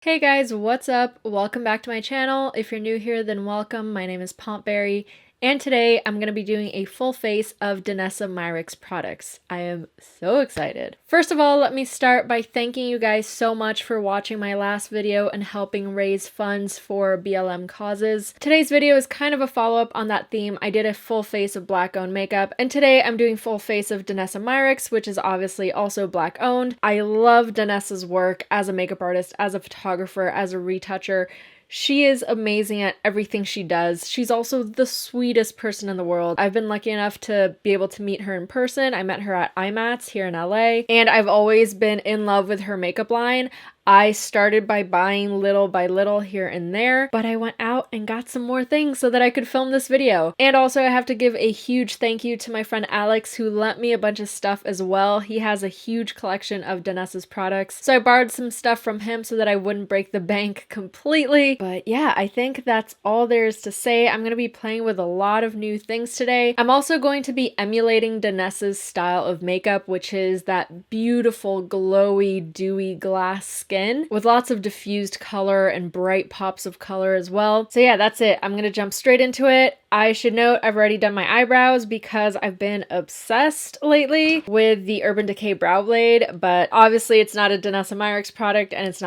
Hey guys, what's up? Welcome back to my channel. If you're new here, then welcome. My name is Pompberry, and today I'm going to be doing a full face of Danessa Myricks products. I am so excited. First of all, let me start by thanking you guys so much for watching my last video and helping raise funds for BLM causes. Today's video is kind of a follow-up on that theme. I did a full face of black-owned makeup, and today I'm doing full face of Danessa Myricks, which is obviously also black-owned. I love Danessa's work as a makeup artist, as a photographer, as a retoucher. She is amazing at everything she does. She's also the sweetest person in the world. I've been lucky enough to be able to meet her in person. I met her at IMATS here in LA, and I've always been in love with her makeup line. I started by buying little by little here and there, but I went out and got some more things so that I could film this video. And also I have to give a huge thank you to my friend Alex, who lent me a bunch of stuff as well. He has a huge collection of Danessa's products, so I borrowed some stuff from him so that I wouldn't break the bank completely. But yeah, I think that's all there is to say. I'm going to be playing with a lot of new things today. I'm also going to be emulating Danessa's style of makeup, which is that beautiful, glowy, dewy glass skin with lots of diffused color and bright pops of color as well. So yeah, that's it. I'm gonna jump straight into it. I should note I've already done my eyebrows because I've been obsessed lately with the Urban Decay Brow Blade, but obviously it's not a Danessa Myricks product and it's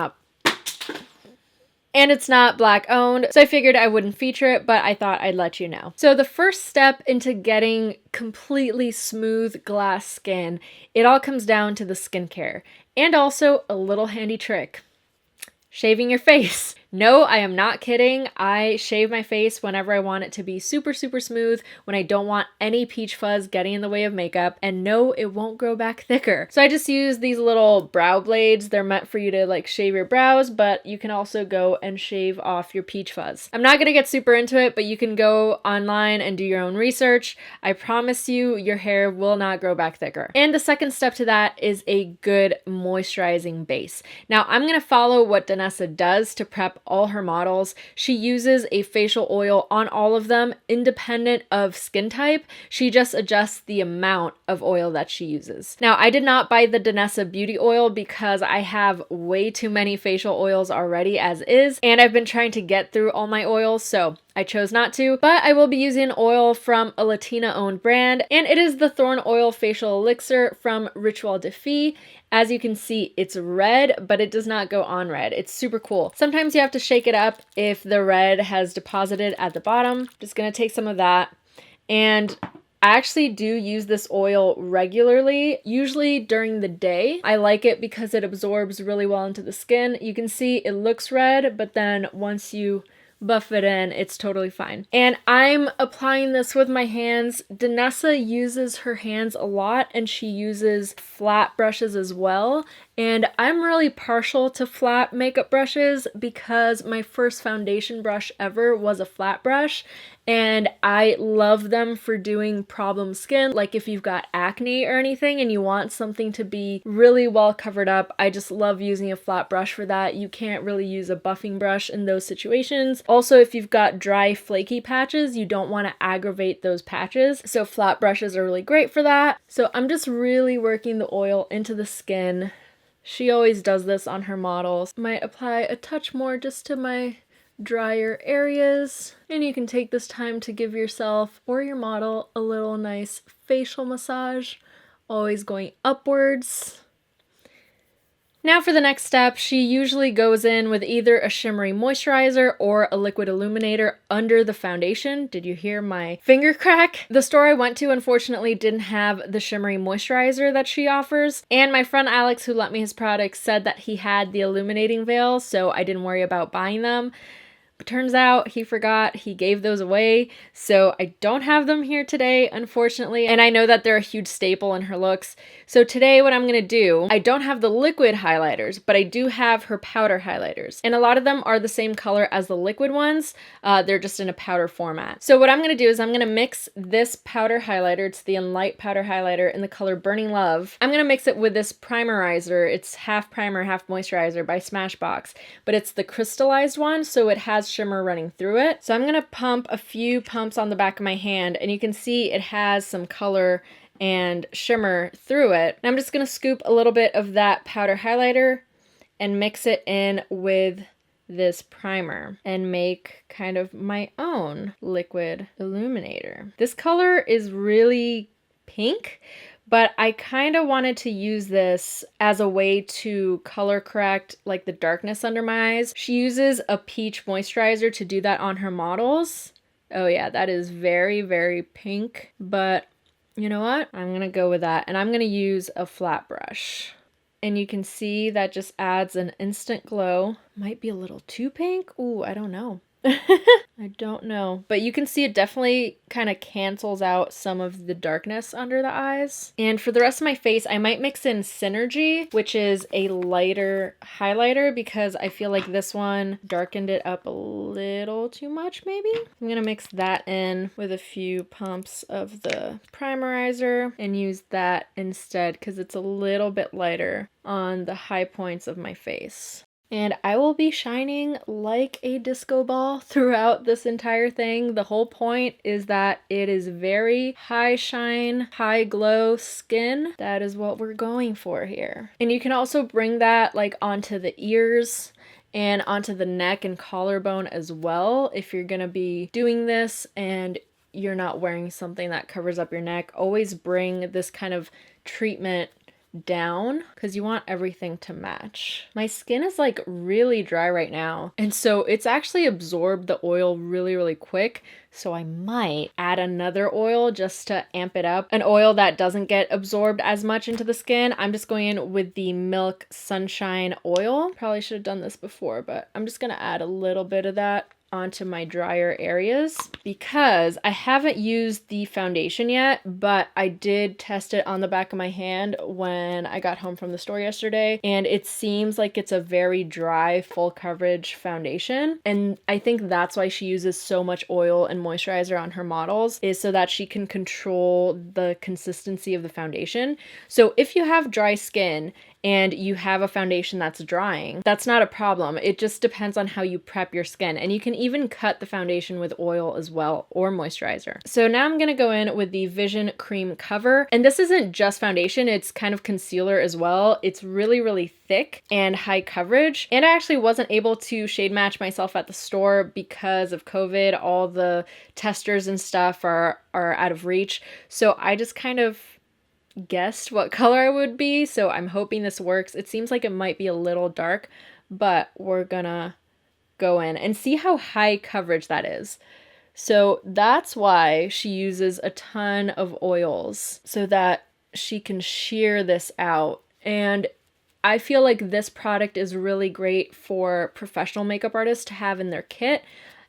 not black owned, so I figured I wouldn't feature it, but I thought I'd let you know. So the first step into getting completely smooth glass skin, it all comes down to the skincare. And also a little handy trick: shaving your face. No, I am not kidding. I shave my face whenever I want it to be super, super smooth, when I don't want any peach fuzz getting in the way of makeup, and no, it won't grow back thicker. So I just use these little brow blades. They're meant for you to like shave your brows, but you can also go and shave off your peach fuzz. I'm not gonna get super into it, but you can go online and do your own research. I promise you, your hair will not grow back thicker. And the second step to that is a good moisturizing base. Now, I'm gonna follow what Danessa does to prep all her models. She uses a facial oil on all of them, independent of skin type. She just adjusts the amount of oil that she uses. Now, I did not buy the Danessa Beauty Oil because I have way too many facial oils already as is, and I've been trying to get through all my oils, so I chose not to, but I will be using oil from a Latina-owned brand, and it is the Thorn Oil Facial Elixir from Rituel de Fille. As you can see, it's red, but it does not go on red. It's super cool. Sometimes you have to shake it up if the red has deposited at the bottom. Just gonna take some of that, and I actually do use this oil regularly, usually during the day. I like it because it absorbs really well into the skin. You can see it looks red, but then once you buff it in, it's totally fine. And I'm applying this with my hands. Danessa uses her hands a lot, and she uses flat brushes as well. And I'm really partial to flat makeup brushes because my first foundation brush ever was a flat brush, and I love them for doing problem skin. Like if you've got acne or anything and you want something to be really well covered up, I just love using a flat brush for that. You can't really use a buffing brush in those situations. Also, if you've got dry, flaky patches, you don't want to aggravate those patches. So flat brushes are really great for that. So I'm just really working the oil into the skin. She always does this on her models. Might apply a touch more just to my drier areas. And you can take this time to give yourself or your model a little nice facial massage, always going upwards. Now for the next step, she usually goes in with either a shimmery moisturizer or a liquid illuminator under the foundation. Did you hear my finger crack? The store I went to unfortunately didn't have the shimmery moisturizer that she offers, and my friend Alex, who lent me his products, said that he had the illuminating veil, so I didn't worry about buying them. But turns out he forgot, he gave those away, so I don't have them here today, unfortunately, and I know that they're a huge staple in her looks. So today what I'm gonna do, I don't have the liquid highlighters, but I do have her powder highlighters, and a lot of them are the same color as the liquid ones. They're just in a powder format. So what I'm gonna do is I'm gonna mix this powder highlighter, it's the Enlight powder highlighter in the color Burning Love. I'm gonna mix it with this primerizer. It's half primer, half moisturizer by Smashbox, but it's the crystallized one, so it has shimmer running through it. So I'm gonna pump a few pumps on the back of my hand, and you can see it has some color and shimmer through it. And I'm just gonna scoop a little bit of that powder highlighter and mix it in with this primer and make kind of my own liquid illuminator. This color is really pink, but I kind of wanted to use this as a way to color correct like the darkness under my eyes. She uses a peach moisturizer to do that on her models. Oh yeah, that is very, very pink, but you know what? I'm gonna go with that, and I'm gonna use a flat brush. And you can see that just adds an instant glow. Might be a little too pink. Ooh, I don't know. I don't know. But you can see it definitely kind of cancels out some of the darkness under the eyes. And for the rest of my face, I might mix in Synergy, which is a lighter highlighter, because I feel like this one darkened it up a little too much, maybe. I'm gonna mix that in with a few pumps of the primerizer and use that instead because it's a little bit lighter on the high points of my face. And I will be shining like a disco ball throughout this entire thing. The whole point is that it is very high shine, high glow skin. That is what we're going for here. And you can also bring that like onto the ears and onto the neck and collarbone as well if you're gonna be doing this and you're not wearing something that covers up your neck. Always bring this kind of treatment down because you want everything to match. My skin is like really dry right now, and so it's actually absorbed the oil really, really quick. So I might add another oil just to amp it up. An oil that doesn't get absorbed as much into the skin. I'm just going in with the Milk Sunshine oil. Probably should have done this before, but I'm just gonna add a little bit of that onto my drier areas because I haven't used the foundation yet, but I did test it on the back of my hand when I got home from the store yesterday, and it seems like it's a very dry, full coverage foundation. And I think that's why she uses so much oil and moisturizer on her models, is so that she can control the consistency of the foundation. So if you have dry skin and you have a foundation that's drying, that's not a problem. It just depends on how you prep your skin. And you can even cut the foundation with oil as well, or moisturizer. So now I'm gonna go in with the Vision Cream Cover. And this isn't just foundation, it's kind of concealer as well. It's really, really thick and high coverage. And I actually wasn't able to shade match myself at the store because of COVID. All the testers and stuff are out of reach. So I just kind of guessed what color I would be, so I'm hoping this works. It seems like it might be a little dark, but we're gonna go in and see how high coverage that is. So that's why she uses a ton of oils, so that she can sheer this out. And I feel like this product is really great for professional makeup artists to have in their kit.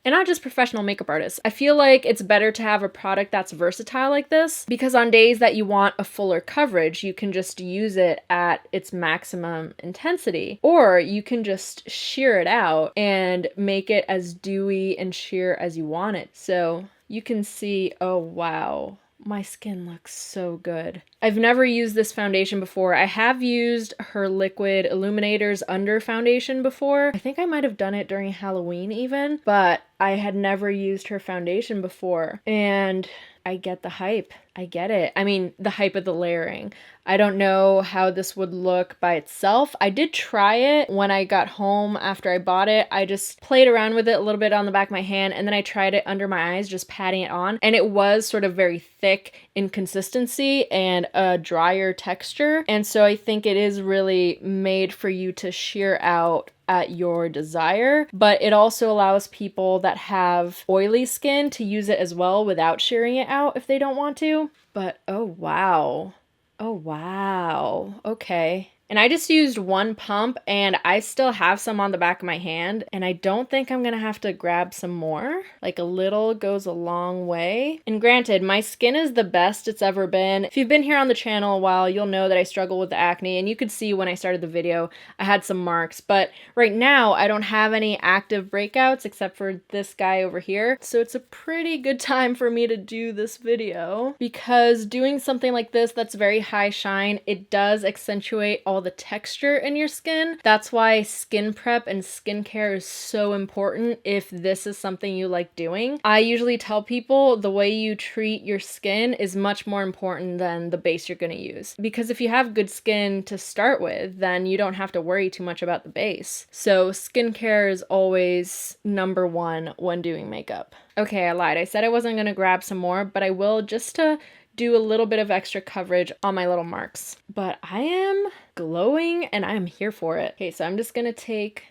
And not just professional makeup artists. I feel like it's better to have a product that's versatile like this, because on days that you want a fuller coverage, you can just use it at its maximum intensity. Or you can just sheer it out and make it as dewy and sheer as you want it. So you can see, oh wow, my skin looks so good. I've never used this foundation before. I have used her liquid illuminators under foundation before. I think I might have done it during Halloween even, but I had never used her foundation before. And I get the hype. I get it. I mean, the hype of the layering. I don't know how this would look by itself. I did try it when I got home after I bought it. I just played around with it a little bit on the back of my hand, and then I tried it under my eyes, just patting it on. And it was sort of very thick in consistency and a drier texture. And so I think it is really made for you to sheer out at your desire, but it also allows people that have oily skin to use it as well without shearing it out if they don't want to. But oh wow. Oh wow. Okay. And I just used one pump and I still have some on the back of my hand, and I don't think I'm gonna have to grab some more. Like a little goes a long way. And granted, my skin is the best it's ever been. If you've been here on the channel a while, you'll know that I struggle with the acne, and you could see when I started the video, I had some marks, but right now I don't have any active breakouts except for this guy over here. So it's a pretty good time for me to do this video, because doing something like this that's very high shine, it does accentuate all all the texture in your skin. That's why skin prep and skincare is so important if this is something you like doing. I usually tell people the way you treat your skin is much more important than the base you're going to use. Because if you have good skin to start with, then you don't have to worry too much about the base. So skincare is always number one when doing makeup. Okay, I lied. I said I wasn't going to grab some more, but I will just to do a little bit of extra coverage on my little marks. But I am glowing and I am here for it. Okay, so I'm just going to take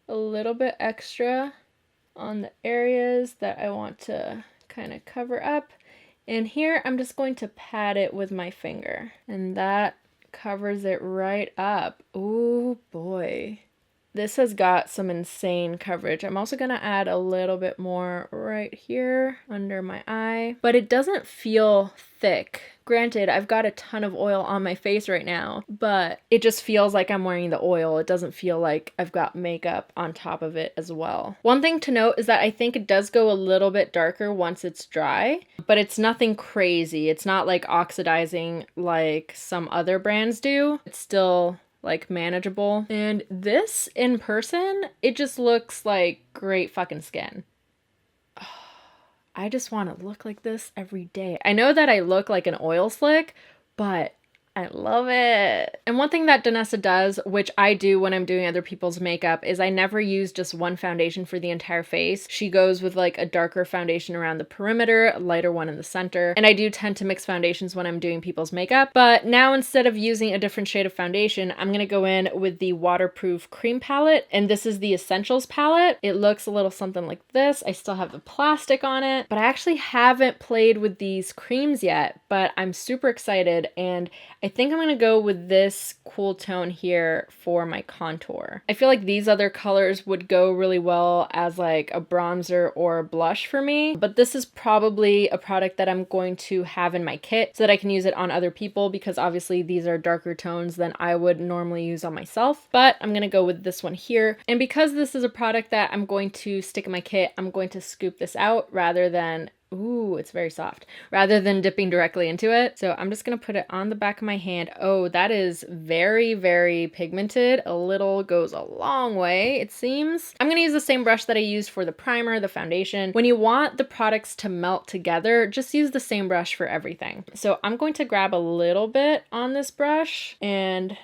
a little bit extra on the areas that I want to kind of cover up. And here I'm just going to pat it with my finger. And that covers it right up. Oh boy. This has got some insane coverage. I'm also going to add a little bit more right here under my eye, but it doesn't feel thick. Granted, I've got a ton of oil on my face right now, but it just feels like I'm wearing the oil. It doesn't feel like I've got makeup on top of it as well. One thing to note is that I think it does go a little bit darker once it's dry, but it's nothing crazy. It's not like oxidizing like some other brands do. It's still like manageable. And this in person, it just looks like great fucking skin. Oh, I just want to look like this every day. I know that I look like an oil slick, but I love it. And one thing that Danessa does, which I do when I'm doing other people's makeup, is I never use just one foundation for the entire face. She goes with like a darker foundation around the perimeter, a lighter one in the center. And I do tend to mix foundations when I'm doing people's makeup. But now instead of using a different shade of foundation, I'm going to go in with the waterproof cream palette. And this is the Essentials palette. It looks a little something like this. I still have the plastic on it, but I actually haven't played with these creams yet, but I'm super excited. And I think I'm going to go with this cool tone here for my contour. I feel like these other colors would go really well as like a bronzer or a blush for me, but this is probably a product that I'm going to have in my kit so that I can use it on other people, because obviously these are darker tones than I would normally use on myself, but I'm going to go with this one here. And because this is a product that I'm going to stick in my kit, I'm going to scoop this out rather than ooh, it's very soft, rather than dipping directly into it. So I'm just going to put it on the back of my hand. Oh, that is very, very pigmented. A little goes a long way, it seems. I'm going to use the same brush that I used for the primer, the foundation. When you want the products to melt together, just use the same brush for everything. So I'm going to grab a little bit on this brush and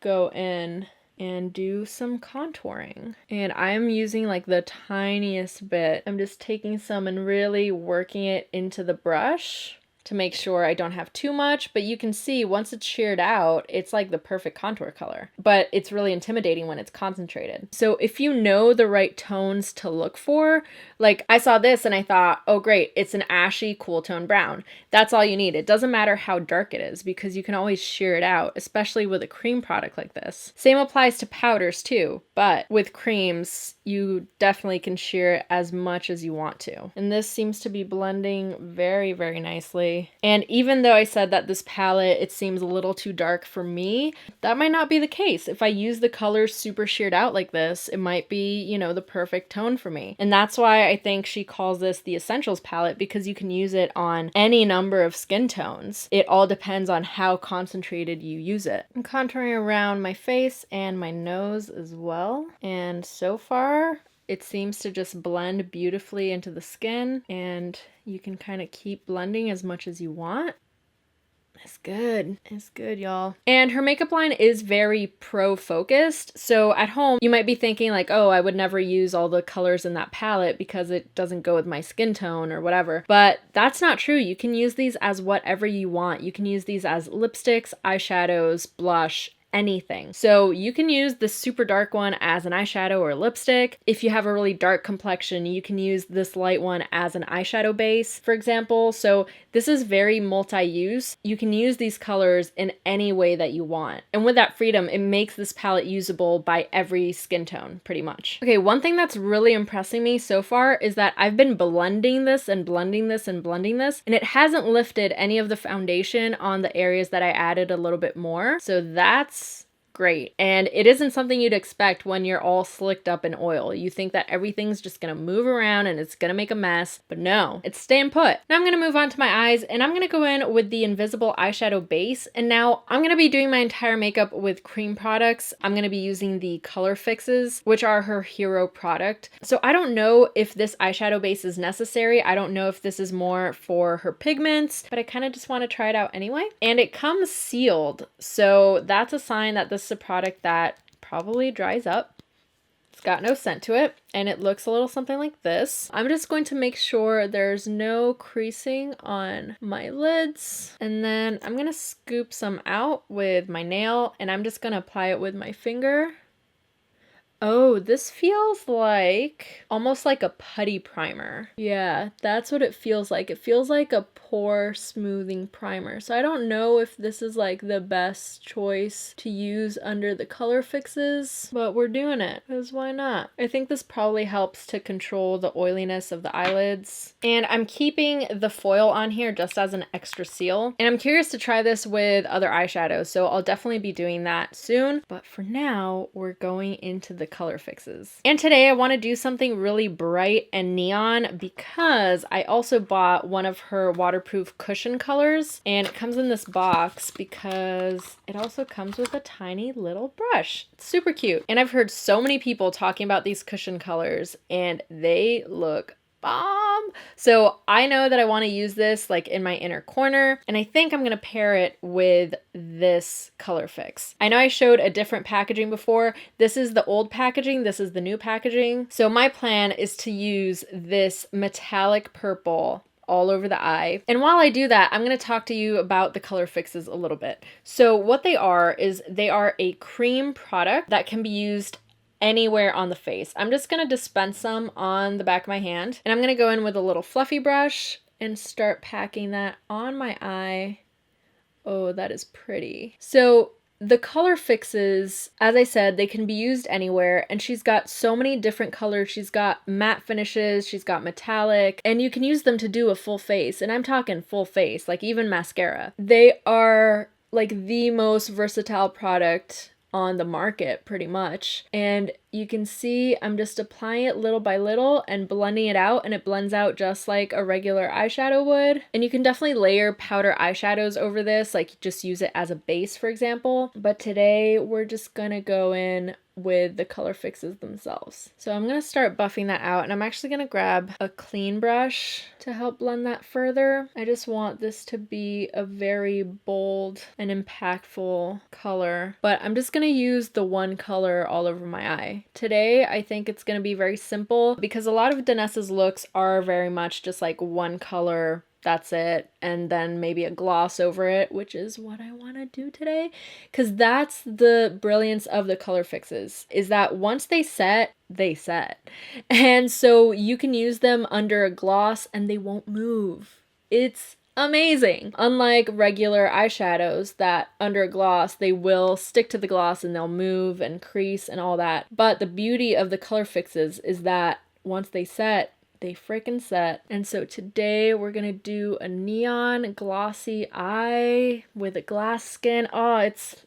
go in and do some contouring. And I'm using like the tiniest bit. I'm just taking some and really working it into the brush to make sure I don't have too much, but you can see once it's sheared out, it's like the perfect contour color, but it's really intimidating when it's concentrated. So if you know the right tones to look for, like I saw this and I thought, oh great, it's an ashy cool tone brown. That's all you need. It doesn't matter how dark it is because you can always shear it out, especially with a cream product like this. Same applies to powders too, but with creams, you definitely can shear it as much as you want to. And this seems to be blending very, very nicely. And even though I said that this palette, it seems a little too dark for me, that might not be the case. If I use the colors super sheared out like this, it might be, you know, the perfect tone for me. And that's why I think she calls this the Essentials palette, because you can use it on any number of skin tones. It all depends on how concentrated you use it. I'm contouring around my face and my nose as well. And so far, it seems to just blend beautifully into the skin, and you can kind of keep blending as much as you want. It's good. It's good, y'all. And her makeup line is very pro focused. So at home, you might be thinking like, oh, I would never use all the colors in that palette because it doesn't go with my skin tone or whatever. But that's not true. You can use these as whatever you want. You can use these as lipsticks, eyeshadows, blush, anything. So you can use the super dark one as an eyeshadow or lipstick. If you have a really dark complexion, you can use this light one as an eyeshadow base, for example. So this is very multi-use. You can use these colors in any way that you want. And with that freedom, it makes this palette usable by every skin tone, pretty much. Okay, one thing that's really impressing me so far is that I've been blending this and blending this and blending this, and it hasn't lifted any of the foundation on the areas that I added a little bit more. So that's great. And it isn't something you'd expect when you're all slicked up in oil. You think that everything's just gonna move around and it's gonna make a mess, but no, it's staying put. Now I'm gonna move on to my eyes, and I'm gonna go in with the Invisible eyeshadow base. And now I'm gonna be doing my entire makeup with cream products. I'm gonna be using the Color Fixes, which are her hero product. So I don't know if this eyeshadow base is necessary. I don't know if this is more for her pigments, but I kind of just want to try it out anyway. And it comes sealed, so that's a sign that this is a product that probably dries up. It's got no scent to it, and it looks a little something like this. I'm just going to make sure there's no creasing on my lids, and then I'm gonna scoop some out with my nail, and I'm just gonna apply it with my finger. Oh, this feels like almost like a putty primer. Yeah, that's what it feels like. It feels like a pore smoothing primer. So I don't know if this is like the best choice to use under the Color Fixes, but we're doing it because why not? I think this probably helps to control the oiliness of the eyelids. And I'm keeping the foil on here just as an extra seal. And I'm curious to try this with other eyeshadows, so I'll definitely be doing that soon. But for now, we're going into the Color Fixes. And today I want to do something really bright and neon because I also bought one of her waterproof cushion colors, and it comes in this box because it also comes with a tiny little brush. It's super cute. And I've heard so many people talking about these cushion colors, and they look bomb. So I know that I want to use this like in my inner corner, and I think I'm going to pair it with this Color Fix. I know I showed a different packaging before. This is the old packaging, this is the new packaging. So my plan is to use this metallic purple all over the eye. And while I do that, I'm going to talk to you about the Color Fixes a little bit. So what they are is they are a cream product that can be used anywhere on the face. I'm just gonna dispense some on the back of my hand, and I'm gonna go in with a little fluffy brush and start packing that on my eye. Oh, that is pretty. So the Color Fixes, as I said, they can be used anywhere, and she's got so many different colors. She's got matte finishes, she's got metallic, and you can use them to do a full face, and I'm talking full face, like even mascara. They are like the most versatile product on the market pretty much. And you can see I'm just applying it little by little and blending it out, and it blends out just like a regular eyeshadow would. And you can definitely layer powder eyeshadows over this, like just use it as a base, for example. But today we're just gonna go in with the Color Fixes themselves. So I'm gonna start buffing that out, and I'm actually gonna grab a clean brush to help blend that further. I just want this to be a very bold and impactful color, but I'm just gonna use the one color all over my eye. Today, I think it's gonna be very simple because a lot of Danessa's looks are very much just like one color, that's it, and then maybe a gloss over it, which is what I want to do today, because that's the brilliance of the Color Fixes, is that once they set, and so you can use them under a gloss and they won't move. It's amazing. Unlike regular eyeshadows that under a gloss, they will stick to the gloss and they'll move and crease and all that. But the beauty of the Color Fixes is that once they set, they freaking set. And so today we're gonna do a neon glossy eye with a glass skin. Oh, it's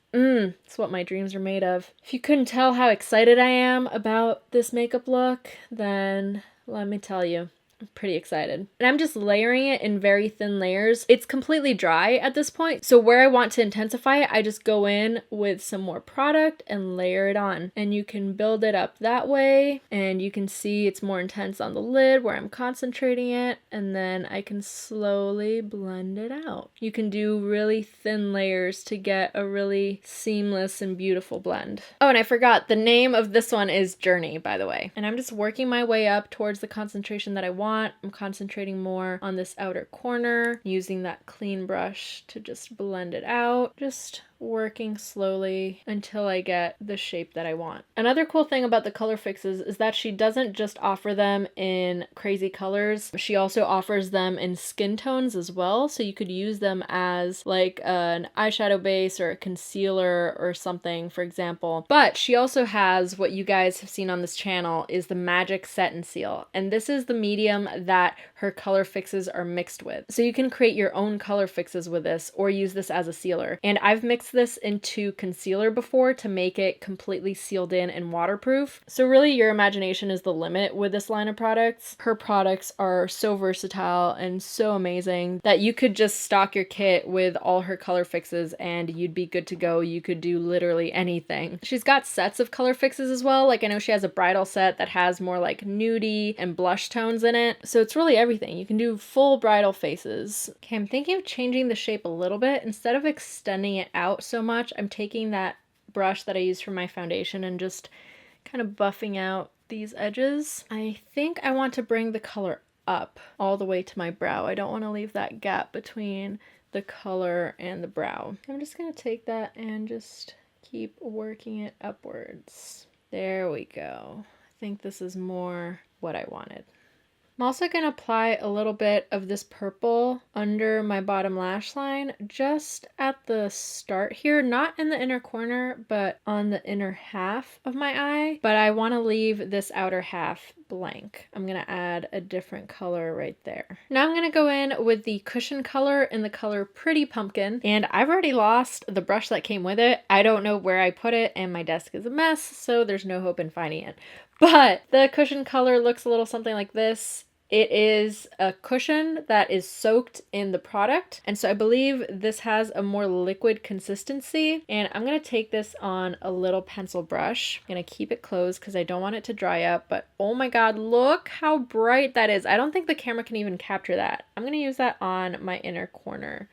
what my dreams are made of. If you couldn't tell how excited I am about this makeup look, then let me tell you, I'm pretty excited. And I'm just layering it in very thin layers. It's completely dry at this point, so where I want to intensify it, I just go in with some more product and layer it on. And you can build it up that way, and you can see it's more intense on the lid where I'm concentrating it, and then I can slowly blend it out. You can do really thin layers to get a really seamless and beautiful blend. Oh, and I forgot, the name of this one is Journey, by the way. And I'm just working my way up towards the concentration that I want. I'm concentrating more on this outer corner, using that clean brush to just blend it out, just working slowly until I get the shape that I want. Another cool thing about the Color Fixes is that she doesn't just offer them in crazy colors, she also offers them in skin tones as well, so you could use them as like an eyeshadow base or a concealer or something, for example. But she also has what you guys have seen on this channel is the Magic Set and Seal, and this is the medium that her Color Fixes are mixed with. So you can create your own Color Fixes with this or use this as a sealer. And I've mixed mixed this into concealer before to make it completely sealed in and waterproof. So really your imagination is the limit with this line of products. Her products are so versatile and so amazing that you could just stock your kit with all her color fixes and you'd be good to go. You could do literally anything. She's got sets of color fixes as well. Like I know she has a bridal set that has more like nudie and blush tones in it. So it's really everything. You can do full bridal faces. Okay, I'm thinking of changing the shape a little bit. Instead of extending it out so much, I'm taking that brush that I used for my foundation and just kind of buffing out these edges. I think I want to bring the color up all the way to my brow. I don't want to leave that gap between the color and the brow. I'm just going to take that and just keep working it upwards. There we go. I think this is more what I wanted. I'm also going to apply a little bit of this purple under my bottom lash line just at the start here, not in the inner corner, but on the inner half of my eye. But I want to leave this outer half blank. I'm going to add a different color right there. Now I'm going to go in with the cushion color in the color Pretty Pumpkin, and I've already lost the brush that came with it. I don't know where I put it, and my desk is a mess, so there's no hope in finding it. But the cushion color looks a little something like this. It is a cushion that is soaked in the product, and so I believe this has a more liquid consistency, and I'm going to take this on a little pencil brush. I'm going to keep it closed because I don't want it to dry up, but oh my god, look how bright that is. I don't think the camera can even capture that. I'm going to use that on my inner corner.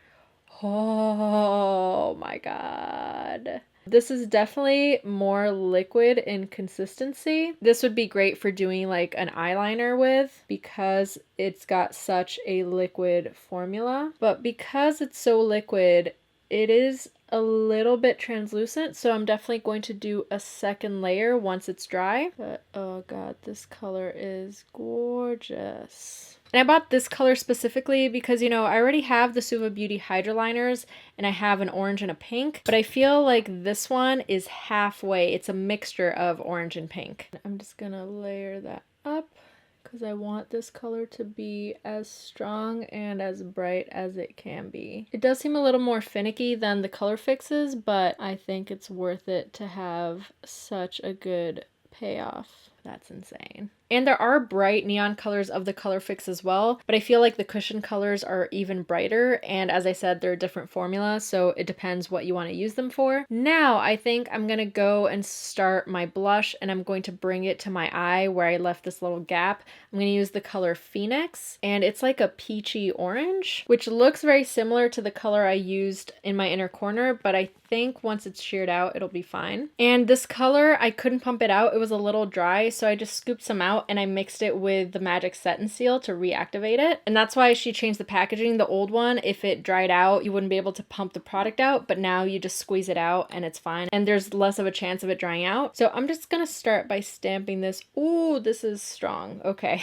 Oh my god. This is definitely more liquid in consistency. This would be great for doing like an eyeliner with because it's got such a liquid formula. But because it's so liquid, it is a little bit translucent, so I'm definitely going to do a second layer once it's dry. But oh god, this color is gorgeous. And I bought this color specifically because, you know, I already have the Suva Beauty Hydra liners and I have an orange and a pink, but I feel like this one is halfway. It's a mixture of orange and pink. I'm just gonna layer that up because I want this color to be as strong and as bright as it can be. It does seem a little more finicky than the color fixes, but I think it's worth it to have such a good payoff. That's insane. And there are bright neon colors of the color fix as well, but I feel like the cushion colors are even brighter, and as I said, they're a different formula, so it depends what you want to use them for. Now I think I'm gonna go and start my blush, and I'm going to bring it to my eye where I left this little gap. I'm gonna use the color Phoenix, and it's like a peachy orange, which looks very similar to the color I used in my inner corner, but I think once it's sheared out, it'll be fine. And this color, I couldn't pump it out. It was a little dry, so I just scooped some out and I mixed it with the Magic Set and Seal to reactivate it. And that's why she changed the packaging. The old one, if it dried out, you wouldn't be able to pump the product out, but now you just squeeze it out and it's fine. And there's less of a chance of it drying out. So I'm just gonna start by stamping this. Ooh, this is strong. Okay.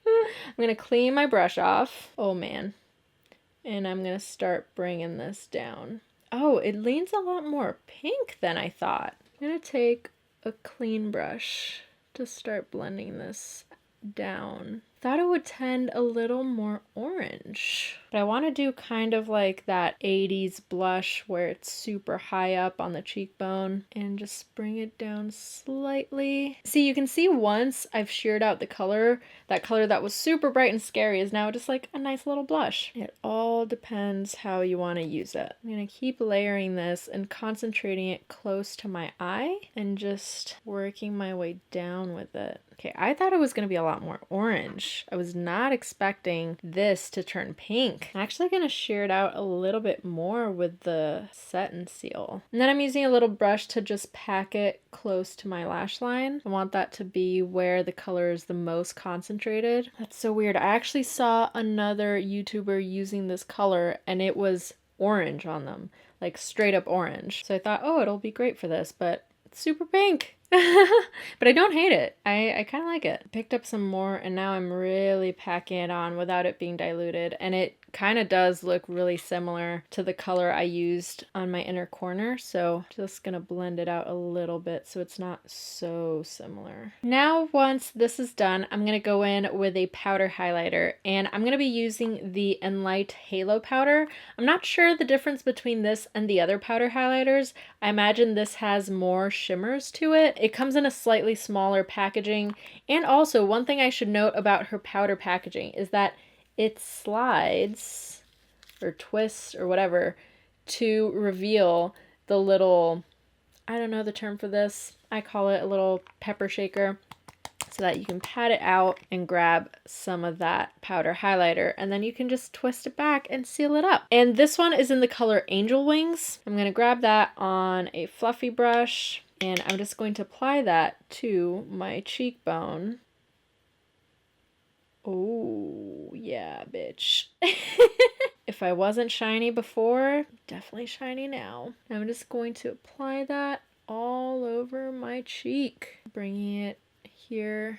I'm gonna clean my brush off. Oh man. And I'm gonna start bringing this down. Oh, it leans a lot more pink than I thought. I'm gonna take a clean brush to start blending this down. Thought it would tend a little more orange, but I want to do kind of like that 80s blush where it's super high up on the cheekbone and just bring it down slightly. See, you can see once I've sheared out the color, that color that was super bright and scary is now just like a nice little blush. It all depends how you want to use it. I'm going to keep layering this and concentrating it close to my eye and just working my way down with it. Okay, I thought it was going to be a lot more orange. I was not expecting this to turn pink. I'm actually going to shear it out a little bit more with the Set and Seal. And then I'm using a little brush to just pack it close to my lash line. I want that to be where the color is the most concentrated. That's so weird. I actually saw another YouTuber using this color and it was orange on them, like straight up orange. So I thought, oh, it'll be great for this, but it's super pink. But I don't hate it. I kind of like it. Picked up some more and now I'm really packing it on without it being diluted, and it kind of does look really similar to the color I used on my inner corner. So just gonna blend it out a little bit so it's not so similar. Now, once this is done, I'm gonna go in with a powder highlighter, and I'm gonna be using the Enlight Halo powder. I'm not sure the difference between this and the other powder highlighters. I imagine this has more shimmers to it. It comes in a slightly smaller packaging. And also, one thing I should note about her powder packaging is that it slides or twists or whatever to reveal the little, I don't know the term for this, I call it a little pepper shaker, so that you can pat it out and grab some of that powder highlighter, and then you can just twist it back and seal it up. And this one is in the color Angel Wings. I'm gonna grab that on a fluffy brush, and I'm just going to apply that to my cheekbone. Oh, yeah, bitch. If I wasn't shiny before, definitely shiny now. I'm just going to apply that all over my cheek, bringing it here.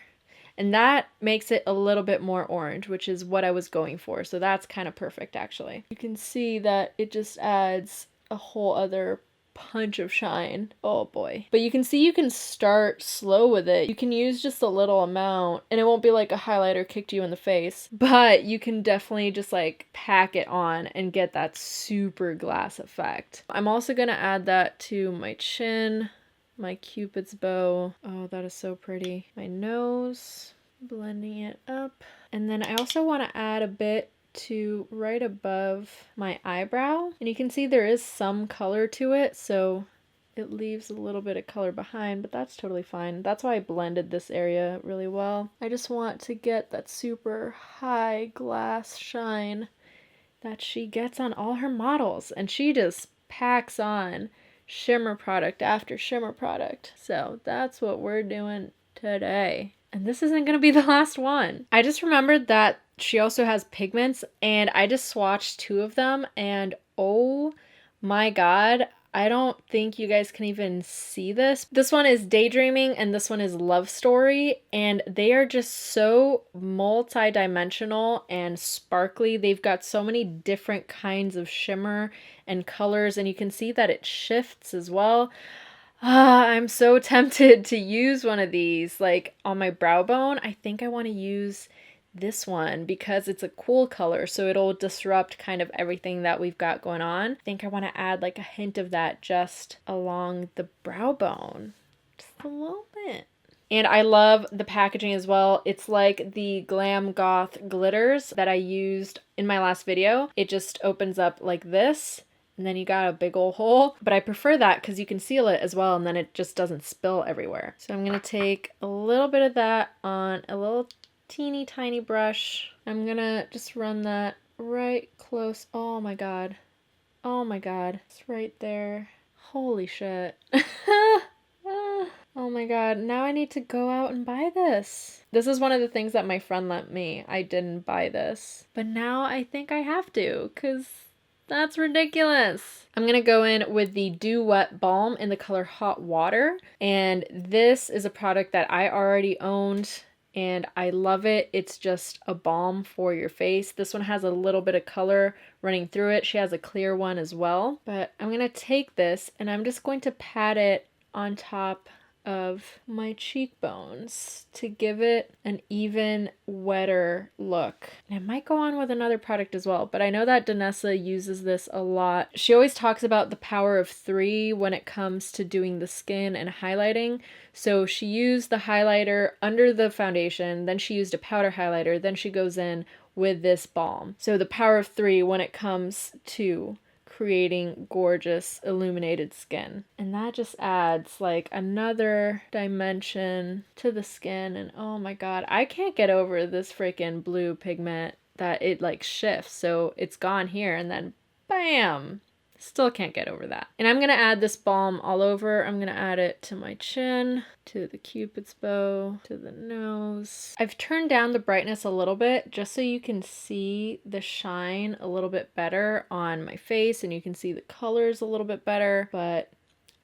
And that makes it a little bit more orange, which is what I was going for. So that's kind of perfect, actually. You can see that it just adds a whole other punch of shine. Oh boy. But you can see you can start slow with it. You can use just a little amount and it won't be like a highlighter kicked you in the face, but you can definitely just like pack it on and get that super glass effect. I'm also gonna add that to my chin, my Cupid's bow. Oh, that is so pretty. My nose, blending it up. And then I also want to add a bit to right above my eyebrow, and you can see there is some color to it, so it leaves a little bit of color behind, but that's totally fine. That's why I blended this area really well. I just want to get that super high glass shine that she gets on all her models, and she just packs on shimmer product after shimmer product. So that's what we're doing today. And this isn't going to be the last one. I just remembered that she also has pigments, and I just swatched 2 of them, and oh my god, I don't think you guys can even see this. This one is Daydreaming and this one is Love Story, and they are just so multi-dimensional and sparkly. They've got so many different kinds of shimmer and colors, and you can see that it shifts as well. I'm so tempted to use one of these like on my brow bone. I think I want to use this one because it's a cool color, so it'll disrupt kind of everything that we've got going on. I think I want to add like a hint of that just along the brow bone, just a little bit. And I love the packaging as well. It's like the Glam Goth glitters that I used in my last video. It just opens up like this, and then you got a big old hole. But I prefer that because you can seal it as well, and then it just doesn't spill everywhere. So I'm gonna take a little bit of that on a little teeny tiny brush. I'm gonna just run that right close. Oh my god. Oh my god. It's right there. Holy shit. Oh my god. Now I need to go out and buy this. This is one of the things that my friend lent me. I didn't buy this. But now I think I have to, because that's ridiculous. I'm gonna go in with the Dew Wet Balm in the color Hot Water. And this is a product that I already owned, and I love it. It's just a balm for your face. This one has a little bit of color running through it. She has a clear one as well. But I'm gonna take this and I'm just going to pat it on top of my cheekbones to give it an even wetter look. And I might go on with another product as well, but I know that Danessa uses this a lot. She always talks about the power of 3 when it comes to doing the skin and highlighting. So she used the highlighter under the foundation, then she used a powder highlighter, then she goes in with this balm. So the power of 3 when it comes to creating gorgeous illuminated skin. And that just adds like another dimension to the skin, and oh my god, I can't get over this freaking blue pigment that it like shifts. So it's gone here and then bam! Still can't get over that. And I'm gonna add this balm all over. I'm gonna add it to my chin, to the Cupid's bow, to the nose. I've turned down the brightness a little bit just so you can see the shine a little bit better on my face and you can see the colors a little bit better. But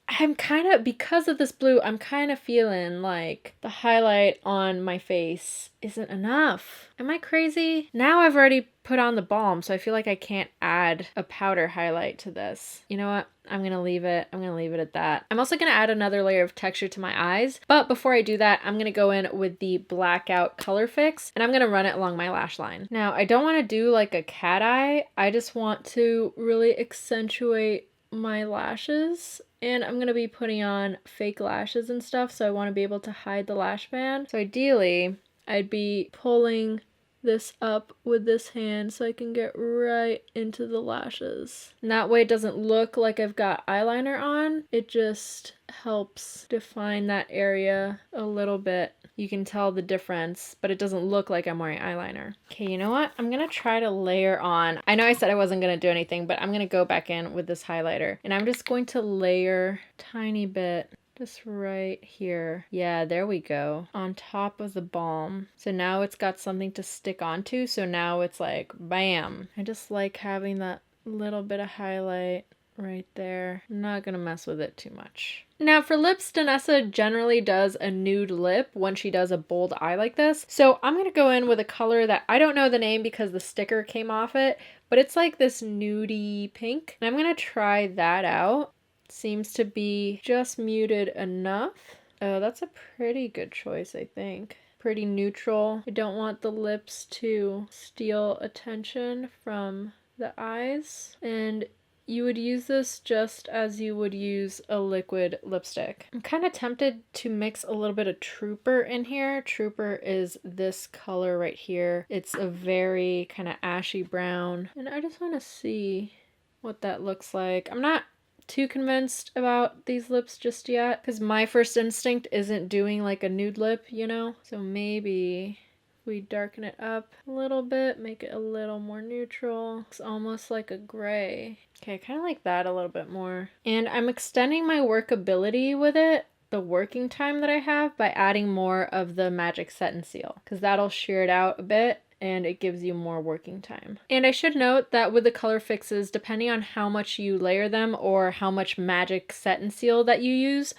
I'm kind of, because of this blue, I'm kind of feeling like the highlight on my face isn't enough. Am I crazy? Now I've already put on the balm, so I feel like I can't add a powder highlight to this. You know what? I'm going to leave it. I'm going to leave it at that. I'm also going to add another layer of texture to my eyes, but before I do that, I'm going to go in with the Blackout Color Fix, and I'm going to run it along my lash line. Now, I don't want to do like a cat eye. I just want to really accentuate my lashes, and I'm gonna be putting on fake lashes and stuff, so I want to be able to hide the lash band. So ideally I'd be pulling this up with this hand so I can get right into the lashes, and that way it doesn't look like I've got eyeliner on. It just helps define that area a little bit. You can tell the difference, but it doesn't look like I'm wearing eyeliner. Okay, you know what? I'm gonna try to layer on. I know I said I wasn't gonna do anything, but I'm gonna go back in with this highlighter, and I'm just going to layer a tiny bit just right here. Yeah, there we go. On top of the balm. So now it's got something to stick onto, so now it's like, bam. I just like having that little bit of highlight right there. I'm not gonna mess with it too much. Now for lips, Danessa generally does a nude lip when she does a bold eye like this. So I'm gonna go in with a color that I don't know the name because the sticker came off it, but it's like this nudie pink. And I'm gonna try that out. Seems to be just muted enough. Oh, that's a pretty good choice, I think. Pretty neutral. I don't want the lips to steal attention from the eyes. And you would use this just as you would use a liquid lipstick. I'm kind of tempted to mix a little bit of Trooper in here. Trooper is this color right here. It's a very kind of ashy brown. And I just want to see what that looks like. I'm not too convinced about these lips just yet because my first instinct isn't doing like a nude lip, you know? So maybe we darken it up a little bit, make it a little more neutral. It's almost like a gray. Okay, I kind of like that a little bit more. And I'm extending my workability with it, the working time that I have, by adding more of the Magic Set and Seal because that'll shear it out a bit and it gives you more working time. And I should note that with the color fixes, depending on how much you layer them or how much Magic Set and Seal that you use,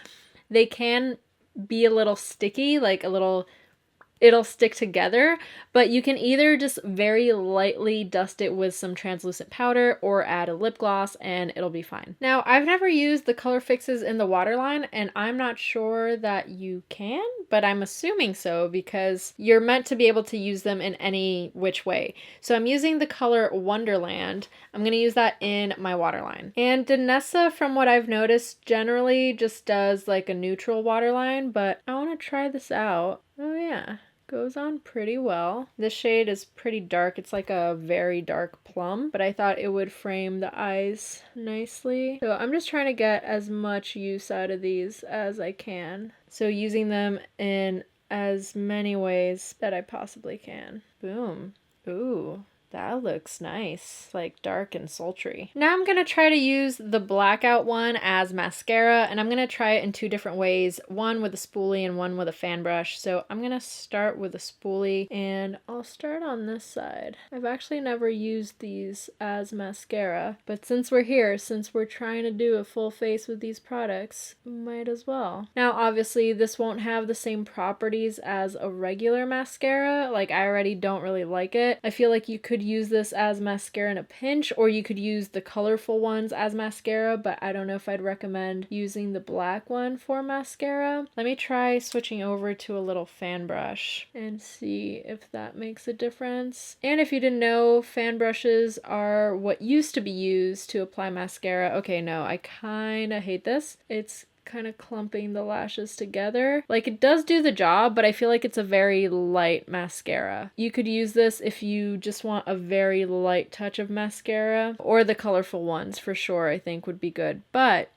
they can be a little sticky, like a little, it'll stick together, but you can either just very lightly dust it with some translucent powder or add a lip gloss and it'll be fine. Now, I've never used the color fixes in the waterline and I'm not sure that you can, but I'm assuming so because you're meant to be able to use them in any which way. So I'm using the color Wonderland. I'm going to use that in my waterline. And Danessa, from what I've noticed, generally just does like a neutral waterline, but I want to try this out. Oh yeah, goes on pretty well. This shade is pretty dark. It's like a very dark plum, but I thought it would frame the eyes nicely. So I'm just trying to get as much use out of these as I can. So using them in as many ways that I possibly can. Boom. Ooh. That looks nice, like dark and sultry. Now I'm going to try to use the Blackout one as mascara, and I'm going to try it in two different ways, one with a spoolie and one with a fan brush. So I'm going to start with a spoolie, and I'll start on this side. I've actually never used these as mascara, but since we're here, since we're trying to do a full face with these products, might as well. Now obviously this won't have the same properties as a regular mascara, like I already don't really like it. I feel like you could use this as mascara in a pinch, or you could use the colorful ones as mascara, but I don't know if I'd recommend using the black one for mascara. Let me try switching over to a little fan brush and see if that makes a difference. And if you didn't know, fan brushes are what used to be used to apply mascara. Okay, no, I kind of hate this. It's kind of clumping the lashes together. Like, it does do the job, but I feel like it's a very light mascara. You could use this if you just want a very light touch of mascara, or the colorful ones for sure I think would be good, but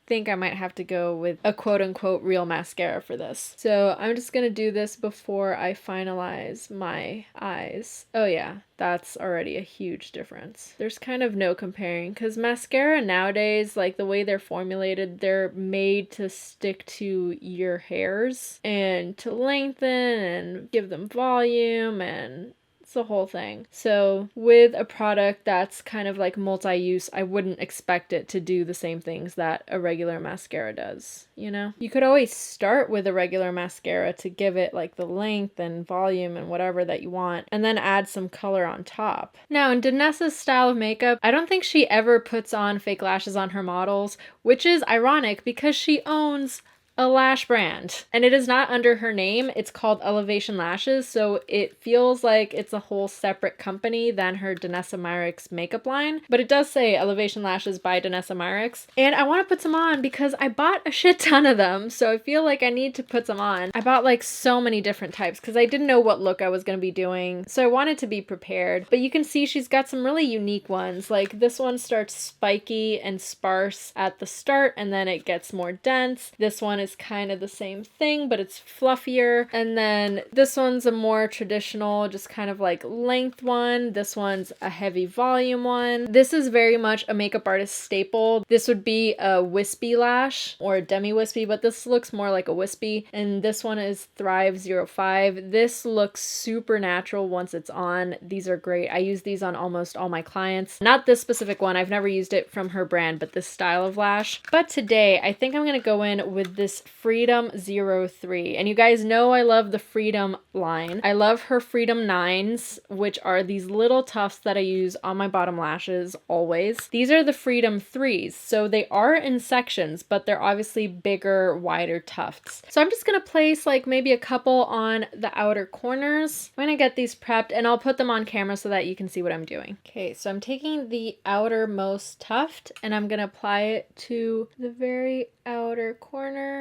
think I might have to go with a quote-unquote real mascara for this. So I'm just gonna do this before I finalize my eyes. Oh yeah, that's already a huge difference. There's kind of no comparing because mascara nowadays, like the way they're formulated, they're made to stick to your hairs and to lengthen and give them volume, and It's the whole thing. So with a product that's kind of like multi-use, I wouldn't expect it to do the same things that a regular mascara does, you know? You could always start with a regular mascara to give it like the length and volume and whatever that you want, and then add some color on top. Now in Danessa's style of makeup, I don't think she ever puts on fake lashes on her models, which is ironic because she owns a lash brand and it is not under her name. It's called Elevation Lashes, so it feels like it's a whole separate company than her Danessa Myricks makeup line, but it does say Elevation Lashes by Danessa Myricks, and I want to put some on because I bought a shit ton of them, so I feel like I need to put some on. I bought like so many different types because I didn't know what look I was going to be doing, so I wanted to be prepared. But you can see she's got some really unique ones. Like this one starts spiky and sparse at the start and then it gets more dense. This one is kind of the same thing, but it's fluffier. And then this one's a more traditional, just kind of like length one. This one's a heavy volume one. This is very much a makeup artist staple. This would be a wispy lash or a demi wispy, but this looks more like a wispy. And this one is Thrive 05. This looks super natural once it's on. These are great. I use these on almost all my clients. Not this specific one. I've never used it from her brand, but this style of lash. But today, I think I'm going to go in with this Freedom 03. And you guys know I love the Freedom line. I love her Freedom 9s, which are these little tufts that I use on my bottom lashes always. These are the Freedom 3s. So they are in sections, but they're obviously bigger, wider tufts. So I'm just going to place like maybe a couple on the outer corners. I'm going to get these prepped and I'll put them on camera so that you can see what I'm doing. Okay, so I'm taking the outermost tuft and I'm going to apply it to the very outer corner.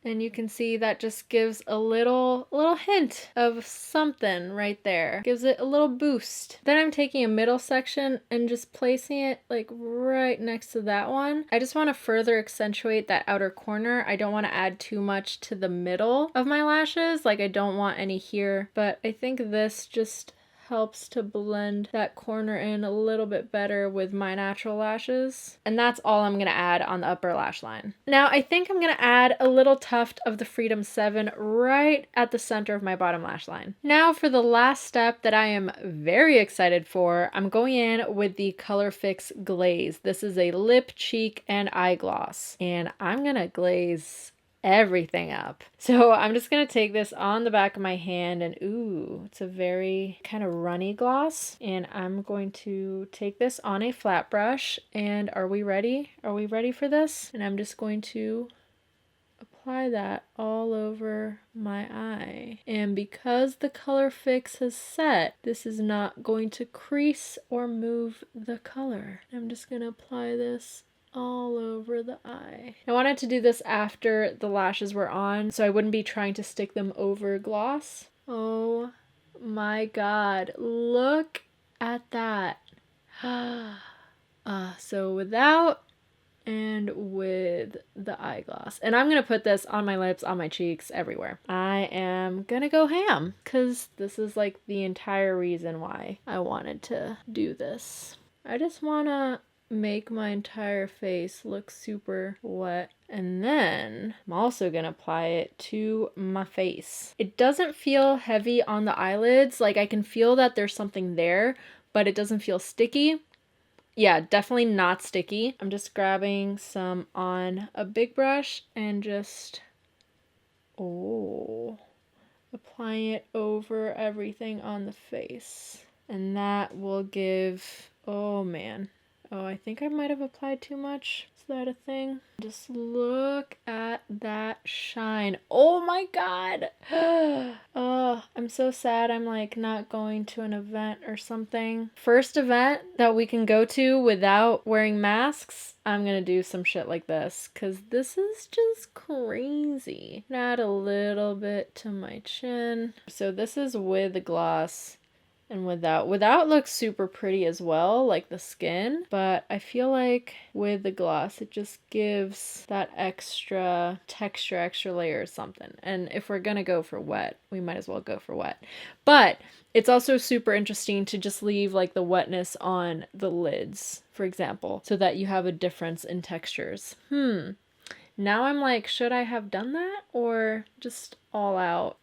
And you can see that just gives a little hint of something right there. Gives it a little boost. Then I'm taking a middle section and just placing it like right next to that one. I just want to further accentuate that outer corner. I don't want to add too much to the middle of my lashes. Like I don't want any here, but I think this just helps to blend that corner in a little bit better with my natural lashes. And that's all I'm going to add on the upper lash line. Now I think I'm going to add a little tuft of the Freedom 7 right at the center of my bottom lash line. Now for the last step that I am very excited for, I'm going in with the Color Fix Glaze. This is a lip, cheek, and eye gloss. And I'm going to glaze everything up. So I'm just going to take this on the back of my hand and ooh, it's a very kind of runny gloss. And I'm going to take this on a flat brush and are we ready? Are we ready for this? And I'm just going to apply that all over my eye. And because the Color Fix has set, this is not going to crease or move the color. I'm just going to apply this all over the eye. I wanted to do this after the lashes were on so I wouldn't be trying to stick them over gloss. Oh my god, look at that. So without and with the eye gloss. And I'm going to put this on my lips, on my cheeks, everywhere. I am going to go ham because this is like the entire reason why I wanted to do this. I just want to make my entire face look super wet. And then I'm also gonna apply it to my face. It doesn't feel heavy on the eyelids. Like I can feel that there's something there, but it doesn't feel sticky. Yeah, definitely not sticky. I'm just grabbing some on a big brush and just, applying it over everything on the face. And that will give, oh man. Oh, I think I might have applied too much. Is that a thing? Just look at that shine. Oh my god. Oh, I'm so sad I'm like not going to an event or something. First event that we can go to without wearing masks, I'm gonna do some shit like this because this is just crazy. Add a little bit to my chin. So this is with the gloss. And without looks super pretty as well, like the skin, but I feel like with the gloss it just gives that extra texture, extra layer or something. And if we're gonna go for wet, we might as well go for wet. But it's also super interesting to just leave like the wetness on the lids, for example, so that you have a difference in textures. Now I'm like, should I have done that or just all out.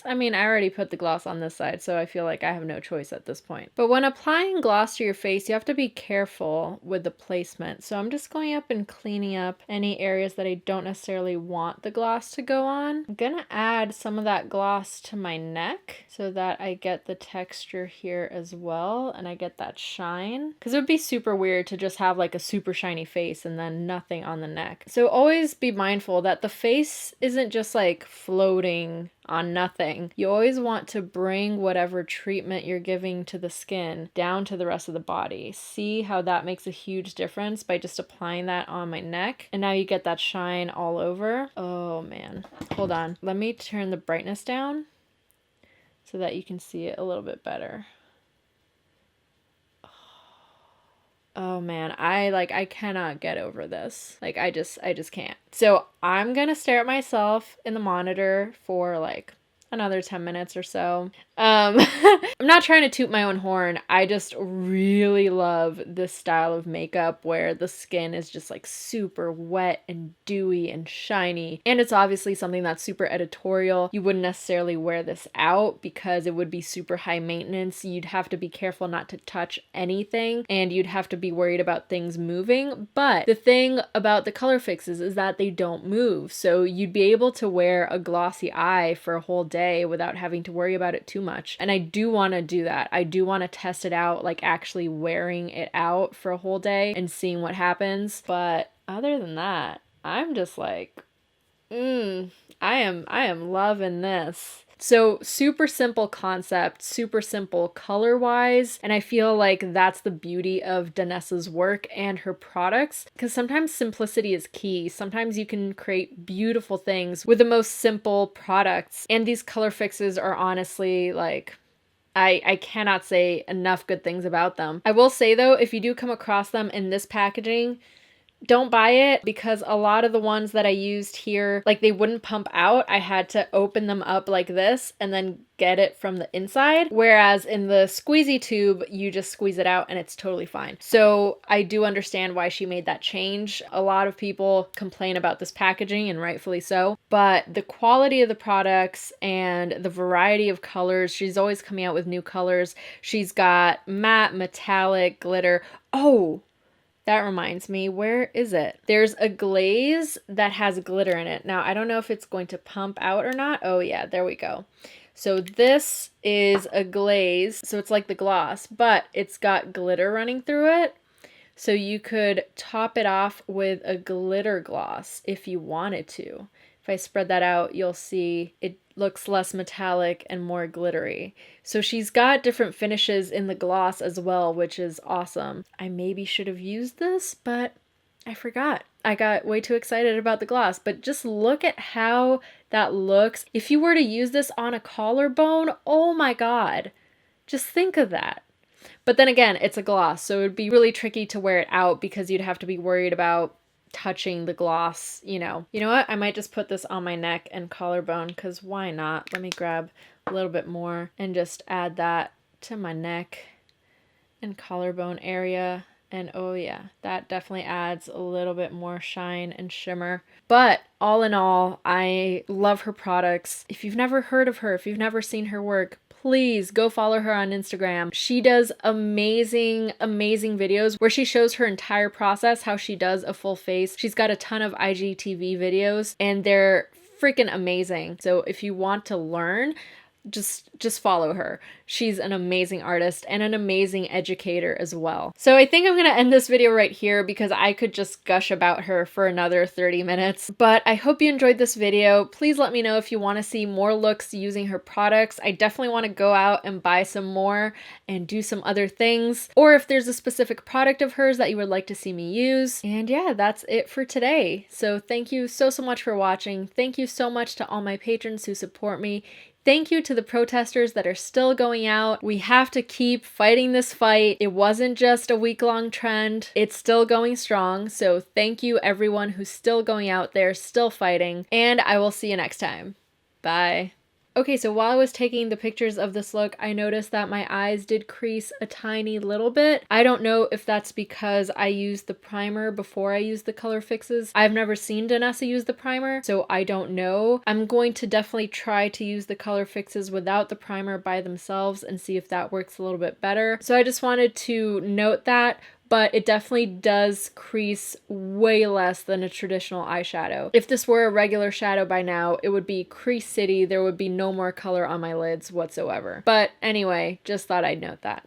I mean, I already put the gloss on this side, so I feel like I have no choice at this point. But when applying gloss to your face, you have to be careful with the placement. So I'm just going up and cleaning up any areas that I don't necessarily want the gloss to go on. I'm gonna add some of that gloss to my neck so that I get the texture here as well, and I get that shine. Because it would be super weird to just have like a super shiny face and then nothing on the neck. So always be mindful that the face isn't just like floating on nothing. You always want to bring whatever treatment you're giving to the skin down to the rest of the body. See how that makes a huge difference by just applying that on my neck. And now you get that shine all over. Oh man, hold on. Let me turn the brightness down so that you can see it a little bit better. Oh man, I cannot get over this. Like I just can't. So I'm gonna stare at myself in the monitor for like another 10 minutes or so. I'm not trying to toot my own horn. I just really love this style of makeup where the skin is just like super wet and dewy and shiny. And it's obviously something that's super editorial. You wouldn't necessarily wear this out because it would be super high maintenance. You'd have to be careful not to touch anything and you'd have to be worried about things moving. But the thing about the color fixes is that they don't move. So you'd be able to wear a glossy eye for a whole day without having to worry about it too much. And I do want to do that. I do want to test it out, like actually wearing it out for a whole day and seeing what happens. But other than that, I'm just like, I am loving this. So super simple concept, super simple color-wise, and I feel like that's the beauty of Danessa's work and her products, because sometimes simplicity is key. Sometimes you can create beautiful things with the most simple products, and these color fixes are honestly like, I cannot say enough good things about them. I will say though, if you do come across them in this packaging, don't buy it, because a lot of the ones that I used here, like they wouldn't pump out. I had to open them up like this and then get it from the inside. Whereas in the squeezy tube, you just squeeze it out and it's totally fine. So I do understand why she made that change. A lot of people complain about this packaging, and rightfully so, but the quality of the products and the variety of colors, she's always coming out with new colors. She's got matte, metallic, glitter. Oh, that reminds me, where is it? There's a glaze that has glitter in it. Now, I don't know if it's going to pump out or not. Oh yeah, there we go. So this is a glaze, so it's like the gloss, but it's got glitter running through it. So you could top it off with a glitter gloss if you wanted to. If I spread that out, you'll see it looks less metallic and more glittery. So she's got different finishes in the gloss as well, which is awesome. I maybe should have used this, but I forgot. I got way too excited about the gloss, but just look at how that looks. If you were to use this on a collarbone, oh my God, just think of that. But then again, it's a gloss, so it would be really tricky to wear it out because you'd have to be worried about touching the gloss, you know. You know what? I might just put this on my neck and collarbone, because why not? Let me grab a little bit more and just add that to my neck and collarbone area. And oh yeah, that definitely adds a little bit more shine and shimmer. But all in all, I love her products. If you've never heard of her, if you've never seen her work, please go follow her on Instagram. She does amazing, amazing videos where she shows her entire process, how she does a full face. She's got a ton of IGTV videos and they're freaking amazing. So if you want to learn, just follow her. She's an amazing artist and an amazing educator as well. So I think I'm gonna end this video right here because I could just gush about her for another 30 minutes. But I hope you enjoyed this video. Please let me know if you want to see more looks using her products. I definitely want to go out and buy some more and do some other things. Or if there's a specific product of hers that you would like to see me use. And yeah, that's it for today. So thank you so much for watching. Thank you so much to all my patrons who support me. Thank you to the protesters that are still going out. We have to keep fighting this fight. It wasn't just a week-long trend. It's still going strong. So thank you everyone who's still going out there, still fighting. And I will see you next time. Bye. Okay, so while I was taking the pictures of this look, I noticed that my eyes did crease a tiny little bit. I don't know if that's because I used the primer before I used the color fixes. I've never seen Danessa use the primer, so I don't know. I'm going to definitely try to use the color fixes without the primer by themselves and see if that works a little bit better. So I just wanted to note that, but it definitely does crease way less than a traditional eyeshadow. If this were a regular shadow by now, it would be crease city. There would be no more color on my lids whatsoever. But anyway, just thought I'd note that.